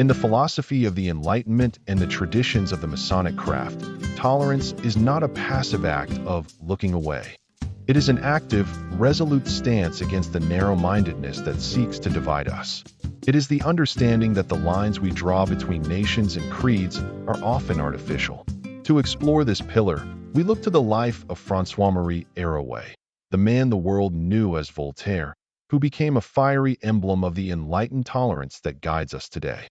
In the philosophy of the Enlightenment and the traditions of the Masonic craft, tolerance is not a passive act of looking away. It is an active, resolute stance against the narrow-mindedness that seeks to divide us. It is the understanding that the lines we draw between nations and creeds are often artificial. To explore this pillar, we look to the life of François-Marie Arouet, the man the world knew as Voltaire, who became a fiery emblem of the enlightened tolerance that guides us today.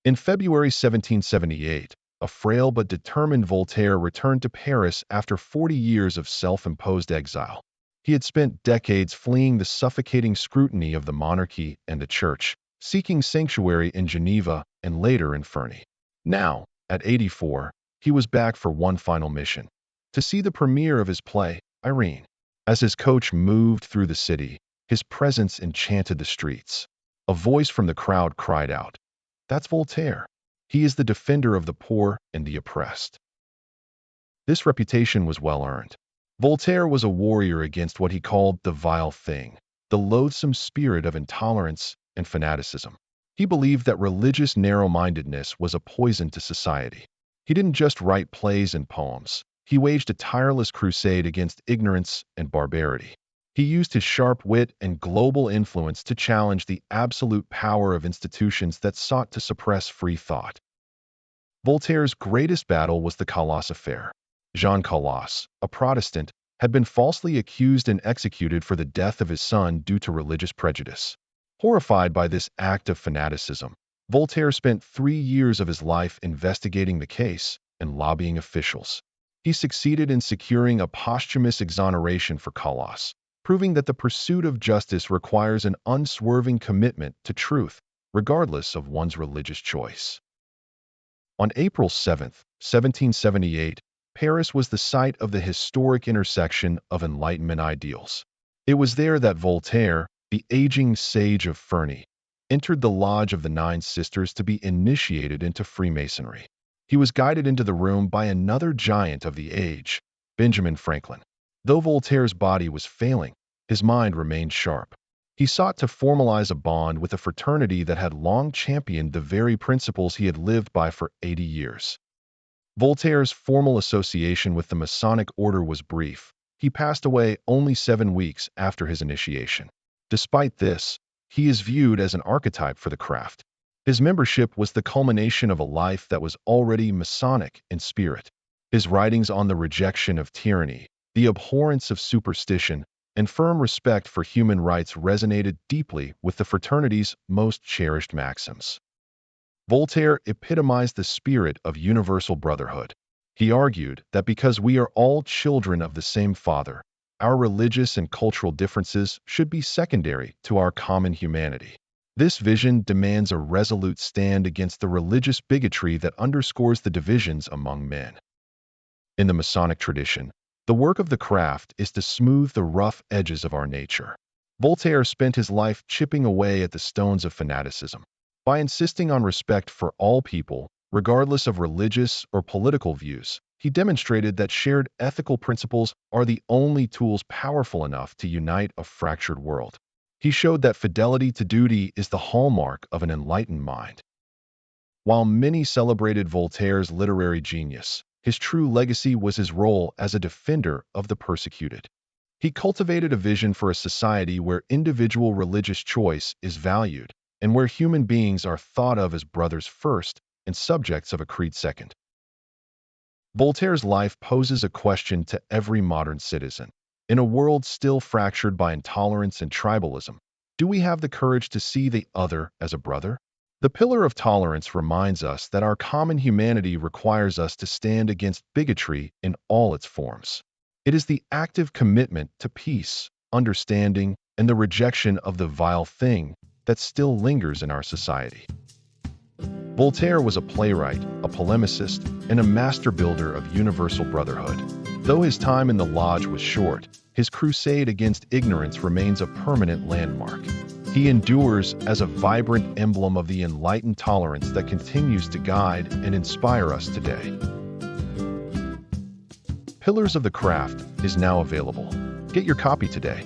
In February 1778, a frail but determined Voltaire returned to Paris after 40 years of self-imposed exile. He had spent decades fleeing the suffocating scrutiny of the monarchy and the church, seeking sanctuary in Geneva and later in Ferney. Now, at 84, he was back for one final mission: to see the premiere of his play, Irene. As his coach moved through the city, his presence enchanted the streets. A voice from the crowd cried out, "That's Voltaire. He is the defender of the poor and the oppressed." This reputation was well earned. Voltaire was a warrior against what he called the vile thing, the loathsome spirit of intolerance and fanaticism. He believed that religious narrow-mindedness was a poison to society. He didn't just write plays and poems. He waged a tireless crusade against ignorance and barbarity. He used his sharp wit and global influence to challenge the absolute power of institutions that sought to suppress free thought. Voltaire's greatest battle was the Calas affair. Jean Calas, a Protestant, had been falsely accused and executed for the death of his son due to religious prejudice. Horrified by this act of fanaticism, Voltaire spent 3 years of his life investigating the case and lobbying officials. He succeeded in securing a posthumous exoneration for Calas, proving that the pursuit of justice requires an unswerving commitment to truth, regardless of one's religious choice. On April 7, 1778, Paris was the site of the historic intersection of Enlightenment ideals. It was there that Voltaire, the aging sage of Ferney, entered the Lodge of the Nine Sisters to be initiated into Freemasonry. He was guided into the room by another giant of the age, Benjamin Franklin. Though Voltaire's body was failing, his mind remained sharp. He sought to formalize a bond with a fraternity that had long championed the very principles he had lived by for 80 years. Voltaire's formal association with the Masonic order was brief. He passed away only 7 weeks after his initiation. Despite this, he is viewed as an archetype for the craft. His membership was the culmination of a life that was already Masonic in spirit. His writings on the rejection of tyranny, the abhorrence of superstition, and firm respect for human rights resonated deeply with the fraternity's most cherished maxims. Voltaire epitomized the spirit of universal brotherhood. He argued that because we are all children of the same Father, our religious and cultural differences should be secondary to our common humanity. This vision demands a resolute stand against the religious bigotry that underscores the divisions among men. In the Masonic tradition, the work of the craft is to smooth the rough edges of our nature. Voltaire spent his life chipping away at the stones of fanaticism. By insisting on respect for all people, regardless of religious or political views, he demonstrated that shared ethical principles are the only tools powerful enough to unite a fractured world. He showed that fidelity to duty is the hallmark of an enlightened mind. While many celebrated Voltaire's literary genius, his true legacy was his role as a defender of the persecuted. He cultivated a vision for a society where individual religious choice is valued and where human beings are thought of as brothers first and subjects of a creed second. Voltaire's life poses a question to every modern citizen. In a world still fractured by intolerance and tribalism, do we have the courage to see the other as a brother? The pillar of tolerance reminds us that our common humanity requires us to stand against bigotry in all its forms. It is the active commitment to peace, understanding, and the rejection of the vile thing that still lingers in our society. Voltaire was a playwright, a polemicist, and a master builder of universal brotherhood. Though his time in the lodge was short, his crusade against ignorance remains a permanent landmark. He endures as a vibrant emblem of the enlightened tolerance that continues to guide and inspire us today. Pillars of the Craft is now available. Get your copy today.